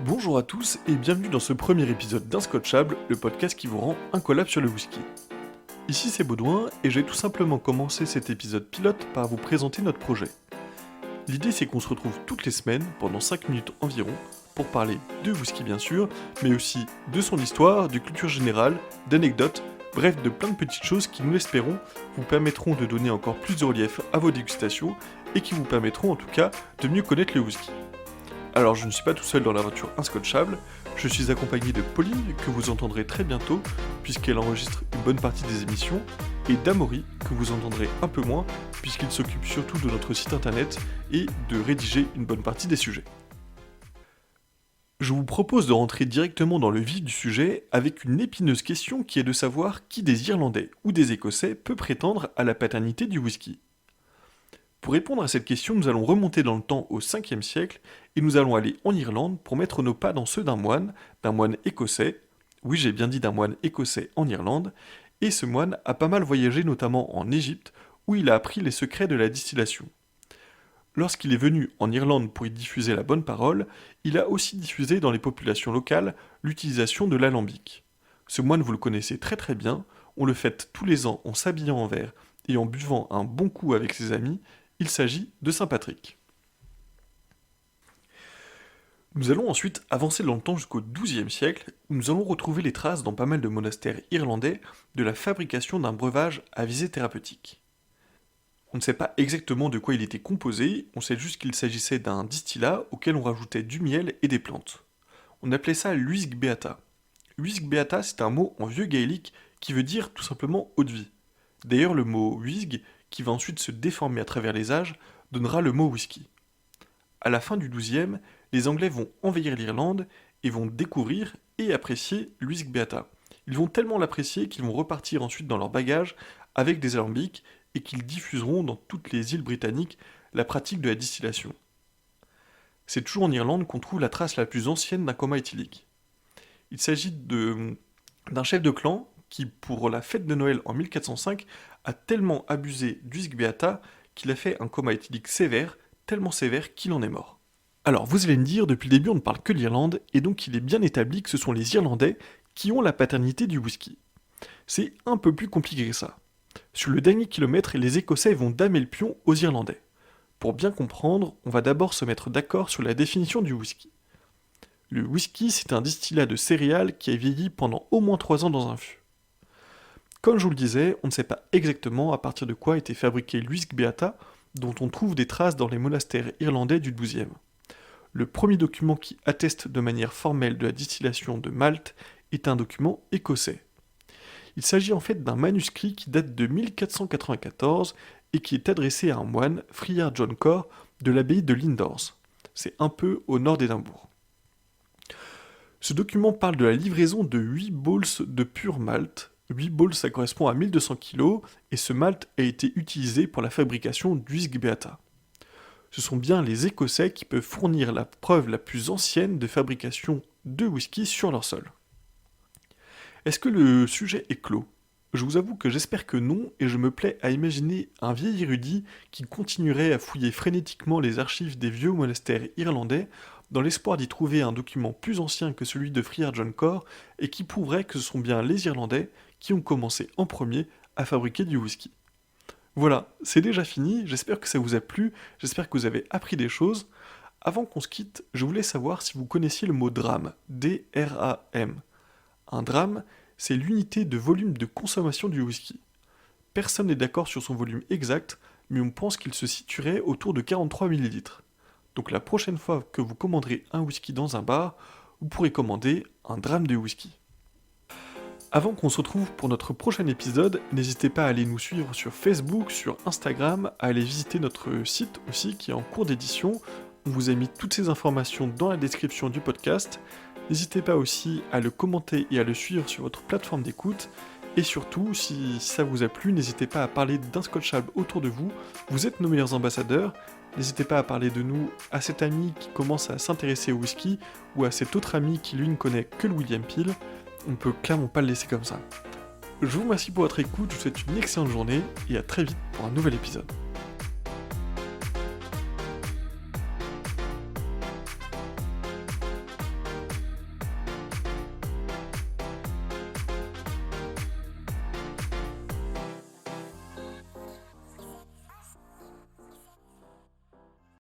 Bonjour à tous et bienvenue dans ce premier épisode d'Inscotchable, le podcast qui vous rend incollable sur le whisky. Ici c'est Baudouin et j'ai tout simplement commencé cet épisode pilote par vous présenter notre projet. L'idée c'est qu'on se retrouve toutes les semaines, pendant 5 minutes environ, pour parler de whisky bien sûr, mais aussi de son histoire, de culture générale, d'anecdotes, bref de plein de petites choses qui nous l'espérons vous permettront de donner encore plus de relief à vos dégustations et qui vous permettront en tout cas de mieux connaître le whisky. Alors je ne suis pas tout seul dans l'aventure Inscotchable, je suis accompagné de Pauline, que vous entendrez très bientôt, puisqu'elle enregistre une bonne partie des émissions, et d'Amaury, que vous entendrez un peu moins, puisqu'il s'occupe surtout de notre site internet et de rédiger une bonne partie des sujets. Je vous propose de rentrer directement dans le vif du sujet avec une épineuse question qui est de savoir qui des Irlandais ou des Écossais peut prétendre à la paternité du whisky. Pour répondre à cette question, nous allons remonter dans le temps au 5e siècle et nous allons aller en Irlande pour mettre nos pas dans ceux d'un moine écossais. Oui, j'ai bien dit d'un moine écossais en Irlande, et ce moine a pas mal voyagé notamment en Égypte où il a appris les secrets de la distillation. Lorsqu'il est venu en Irlande pour y diffuser la bonne parole, il a aussi diffusé dans les populations locales l'utilisation de l'alambic. Ce moine, vous le connaissez très très bien, on le fête tous les ans en s'habillant en vert et en buvant un bon coup avec ses amis. Il s'agit de Saint Patrick. Nous allons ensuite avancer dans le temps jusqu'au XIIe siècle, où nous allons retrouver les traces dans pas mal de monastères irlandais de la fabrication d'un breuvage à visée thérapeutique. On ne sait pas exactement de quoi il était composé, on sait juste qu'il s'agissait d'un distillat auquel on rajoutait du miel et des plantes. On appelait ça l'huisg beata. Huisg beata, c'est un mot en vieux gaélique qui veut dire tout simplement eau de vie. D'ailleurs, le mot huisg, qui va ensuite se déformer à travers les âges, donnera le mot whisky. À la fin du XIIe, les Anglais vont envahir l'Irlande et vont découvrir et apprécier l'huisg beata. Ils vont tellement l'apprécier qu'ils vont repartir ensuite dans leur bagage avec des alambics et qu'ils diffuseront dans toutes les îles britanniques la pratique de la distillation. C'est toujours en Irlande qu'on trouve la trace la plus ancienne d'un coma éthylique. Il s'agit d'un chef de clan qui, pour la fête de Noël en 1405, a tellement abusé d'huisg beata qu'il a fait un coma éthylique sévère, tellement sévère qu'il en est mort. Alors, vous allez me dire, depuis le début on ne parle que de l'Irlande, et donc il est bien établi que ce sont les Irlandais qui ont la paternité du whisky. C'est un peu plus compliqué que ça. Sur le dernier kilomètre, les Écossais vont damer le pion aux Irlandais. Pour bien comprendre, on va d'abord se mettre d'accord sur la définition du whisky. Le whisky, c'est un distillat de céréales qui a vieilli pendant au moins 3 ans dans un fût. Comme je vous le disais, on ne sait pas exactement à partir de quoi était fabriqué l'huisg beata, dont on trouve des traces dans les monastères irlandais du XIIe. Le premier document qui atteste de manière formelle de la distillation de Malte est un document écossais. Il s'agit en fait d'un manuscrit qui date de 1494 et qui est adressé à un moine, Friar John Core, de l'abbaye de Lindores. C'est un peu au nord d'Édimbourg. Ce document parle de la livraison de 8 balls de pur malt. 8 balls, ça correspond à 1200 kg, et ce malt a été utilisé pour la fabrication d'huisg beata. Ce sont bien les Écossais qui peuvent fournir la preuve la plus ancienne de fabrication de whisky sur leur sol. Est-ce que le sujet est clos ? Je vous avoue que j'espère que non, et je me plais à imaginer un vieil érudit qui continuerait à fouiller frénétiquement les archives des vieux monastères irlandais dans l'espoir d'y trouver un document plus ancien que celui de Friar John Core et qui prouverait que ce sont bien les Irlandais qui ont commencé en premier à fabriquer du whisky. Voilà, c'est déjà fini, j'espère que ça vous a plu, j'espère que vous avez appris des choses. Avant qu'on se quitte, je voulais savoir si vous connaissiez le mot drame, D-R-A-M. Un drame, c'est l'unité de volume de consommation du whisky. Personne n'est d'accord sur son volume exact, mais on pense qu'il se situerait autour de 43 ml. Donc la prochaine fois que vous commanderez un whisky dans un bar, vous pourrez commander un drame de whisky. Avant qu'on se retrouve pour notre prochain épisode, n'hésitez pas à aller nous suivre sur Facebook, sur Instagram, à aller visiter notre site aussi qui est en cours d'édition. On vous a mis toutes ces informations dans la description du podcast. N'hésitez pas aussi à le commenter et à le suivre sur votre plateforme d'écoute. Et surtout, si ça vous a plu, n'hésitez pas à parler d'Inscotchable autour de vous. Vous êtes nos meilleurs ambassadeurs. N'hésitez pas à parler de nous à cet ami qui commence à s'intéresser au whisky ou à cet autre ami qui lui ne connaît que le William Peel. On ne peut clairement pas le laisser comme ça. Je vous remercie pour votre écoute, je vous souhaite une excellente journée et à très vite pour un nouvel épisode.